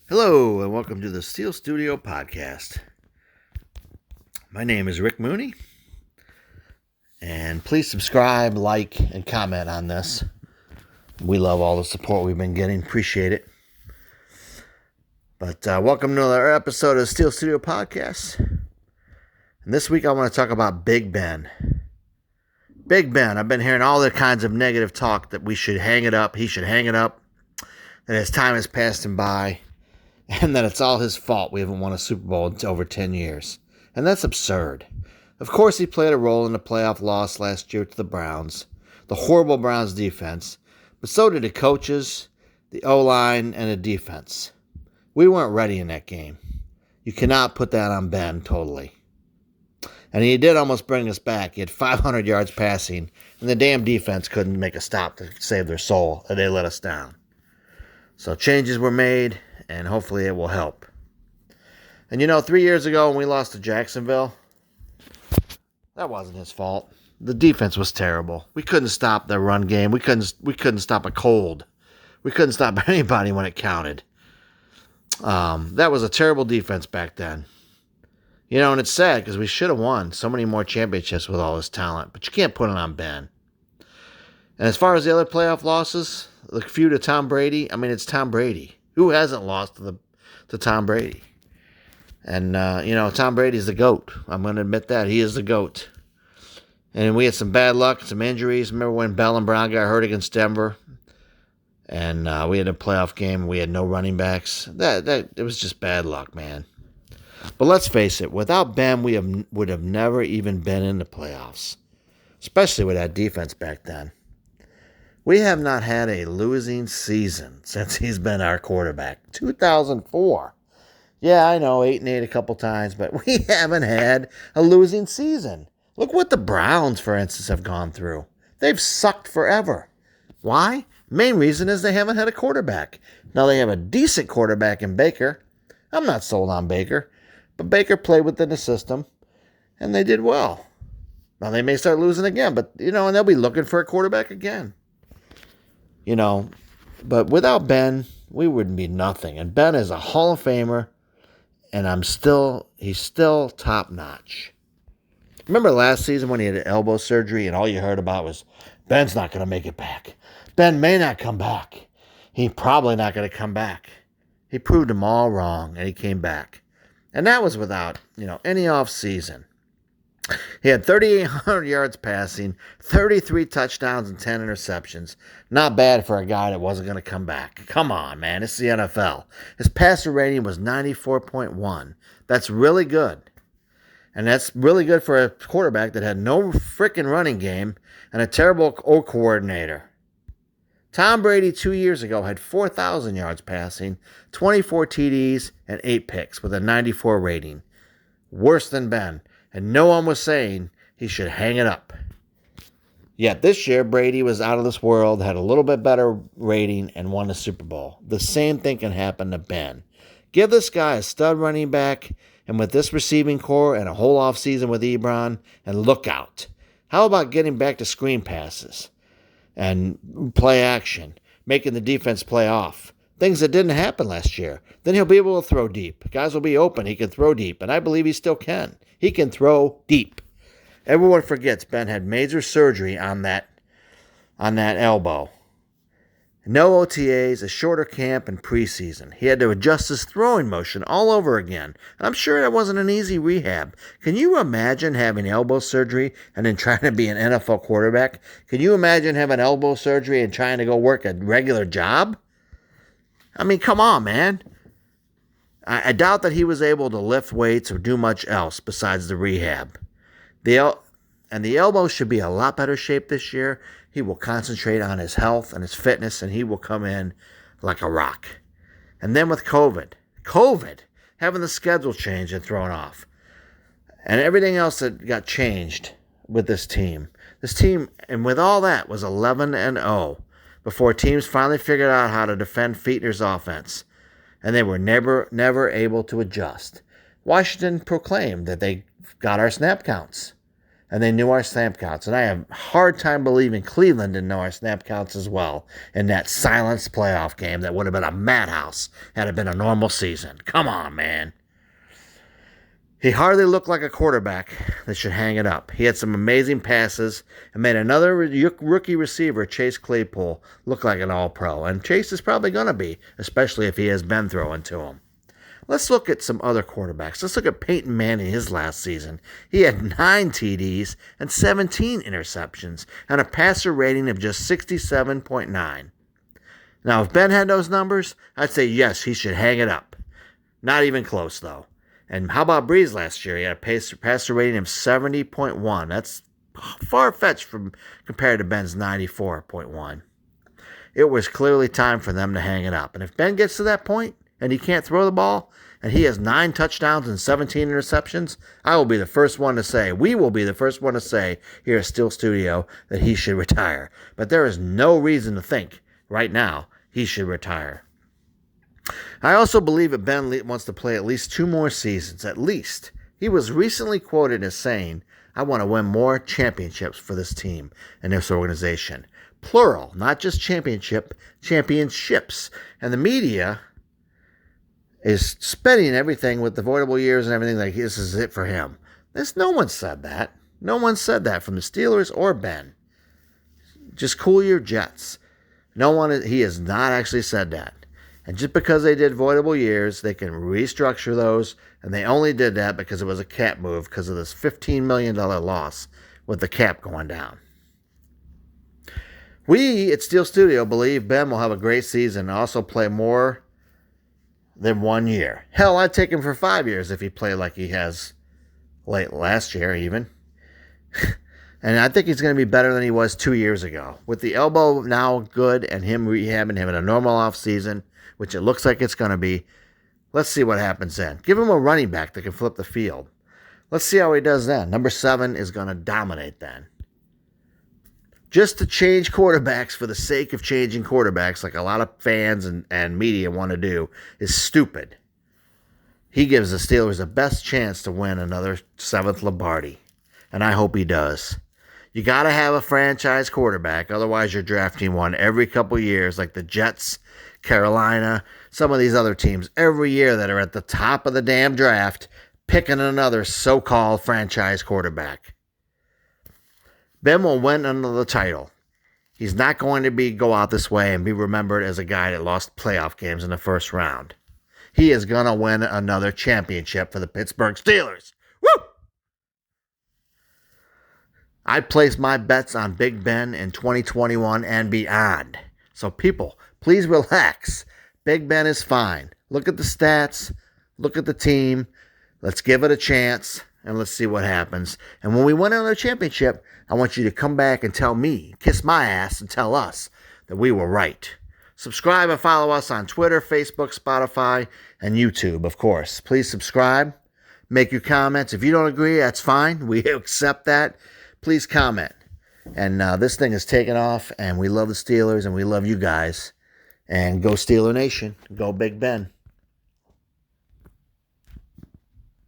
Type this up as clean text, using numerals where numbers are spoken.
Hello, and welcome to the Steel Studio Podcast. My name is Rick Mooney, and please subscribe, like, and comment on this. We love all the support we've been getting. Appreciate it. But welcome to another episode of the Steel Studio Podcast. And this week I want to talk about Big Ben. Big Ben, I've been hearing all the kinds of negative talk that we should hang it up, he should hang it up, that his time has passed him by, and that it's all his fault we haven't won a Super Bowl in over 10 years. And that's absurd. Of course, he played a role in the playoff loss last year to the Browns, the horrible Browns defense, but so did the coaches, the O-line, and the defense. We weren't ready in that game. You cannot put that on Ben totally. And he did almost bring us back. He had 500 yards passing, and the damn defense couldn't make a stop to save their soul, and they let us down. So changes were made, and hopefully it will help. And 3 years ago when we lost to Jacksonville, that wasn't his fault. The defense was terrible. We couldn't stop their run game. We couldn't stop a cold. We couldn't stop anybody when it counted. That was a terrible defense back then. And it's sad because we should have won so many more championships with all this talent, but you can't put it on Ben. And as far as the other playoff losses, the feud of Tom Brady, it's Tom Brady. Who hasn't lost to Tom Brady? And, Tom Brady's the GOAT. I'm going to admit that. He is the GOAT. And we had some bad luck, some injuries. Remember when Bell and Brown got hurt against Denver? And we had a playoff game and we had no running backs. It was just bad luck, man. But let's face it, without Ben, we would have never even been in the playoffs. Especially with that defense back then. We have not had a losing season since he's been our quarterback. 2004. Yeah, I know, 8-8 a couple times, but we haven't had a losing season. Look what the Browns, for instance, have gone through. They've sucked forever. Why? Main reason is they haven't had a quarterback. Now they have a decent quarterback in Baker. I'm not sold on Baker, but Baker played within the system, and they did well. Now they may start losing again, but, and they'll be looking for a quarterback again. But without Ben, we wouldn't be nothing. And Ben is a Hall of Famer, and he's still top notch. Remember last season when he had elbow surgery and all you heard about was, Ben's not going to make it back. Ben may not come back. He's probably not going to come back. He proved them all wrong, and he came back. And that was without, any off season. He had 3,800 yards passing, 33 touchdowns, and 10 interceptions. Not bad for a guy that wasn't going to come back. Come on, man. It's the NFL. His passer rating was 94.1. That's really good. And that's really good for a quarterback that had no freaking running game and a terrible coordinator. Tom Brady 2 years ago had 4,000 yards passing, 24 TDs, and 8 picks with a 94 rating. Worse than Ben. And no one was saying he should hang it up. Yet this year, Brady was out of this world, had a little bit better rating, and won the Super Bowl. The same thing can happen to Ben. Give this guy a stud running back, and with this receiving core and a whole offseason with Ebron, and look out. How about getting back to screen passes and play action, making the defense play off? Things that didn't happen last year. Then he'll be able to throw deep. Guys will be open. He can throw deep, and I believe he still can. He can throw deep. Everyone forgets Ben had major surgery on that elbow. No OTAs, a shorter camp, and preseason. He had to adjust his throwing motion all over again. And I'm sure that wasn't an easy rehab. Can you imagine having elbow surgery and then trying to be an NFL quarterback? Can you imagine having elbow surgery and trying to go work a regular job? Come on, man. I doubt that he was able to lift weights or do much else besides the rehab. The elbow should be a lot better shape this year. He will concentrate on his health and his fitness, and he will come in like a rock. And then with COVID, having the schedule changed and thrown off, and everything else that got changed with this team, and with all that, was 11-0 before teams finally figured out how to defend Fichtner's offense. And they were never able to adjust. Washington proclaimed that they got our snap counts. and they knew our snap counts. And I have a hard time believing Cleveland didn't know our snap counts as well in that silenced playoff game that would have been a madhouse had it been a normal season. Come on, man. He hardly looked like a quarterback that should hang it up. He had some amazing passes and made another rookie receiver, Chase Claypool, look like an all-pro. And Chase is probably going to be, especially if he has been throwing to him. Let's look at some other quarterbacks. Let's look at Peyton Manning his last season. He had 9 TDs and 17 interceptions and a passer rating of just 67.9. Now, if Ben had those numbers, I'd say yes, he should hang it up. Not even close, though. And how about Breeze last year? He had a passer rating of 70.1. That's far-fetched compared to Ben's 94.1. It was clearly time for them to hang it up. And if Ben gets to that point and he can't throw the ball and he has 9 touchdowns and 17 interceptions, I will be the first one to say, we will be the first one to say here at Steel Studio that he should retire. But there is no reason to think right now he should retire. I also believe that Ben wants to play at least 2 more seasons, at least. He was recently quoted as saying, I want to win more championships for this team and this organization. Plural, not just championships. And the media is spending everything with the voidable years and everything like this is it for him. No one said that. No one said that from the Steelers or Ben. Just cool your jets. He has not actually said that. And just because they did voidable years, they can restructure those. And they only did that because it was a cap move because of this $15 million loss with the cap going down. We at Steel Studio believe Ben will have a great season and also play more than 1 year. Hell, I'd take him for 5 years if he played like he has late last year even. And I think he's going to be better than he was 2 years ago. With the elbow now good and him rehabbing him in a normal offseason, which it looks like it's going to be, let's see what happens then. Give him a running back that can flip the field. Let's see how he does then. Number 7 is going to dominate then. Just to change quarterbacks for the sake of changing quarterbacks, like a lot of fans and media want to do, is stupid. He gives the Steelers the best chance to win another 7th Lombardi. And I hope he does. You got to have a franchise quarterback. Otherwise, you're drafting one every couple years, like the Jets, Carolina, some of these other teams every year that are at the top of the damn draft, picking another so-called franchise quarterback. Ben will win another title. He's not going to go out this way and be remembered as a guy that lost playoff games in the first round. He is going to win another championship for the Pittsburgh Steelers. Woo! I place my bets on Big Ben in 2021 and beyond. So people, please relax. Big Ben is fine. Look at the stats. Look at the team. Let's give it a chance, and let's see what happens. And when we win another championship, I want you to come back and tell me, kiss my ass, and tell us that we were right. Subscribe and follow us on Twitter, Facebook, Spotify, and YouTube, of course. Please subscribe. Make your comments. If you don't agree, that's fine. We accept that. Please comment. And this thing is taking off, and we love the Steelers, and we love you guys. And go Steeler Nation. Go Big Ben.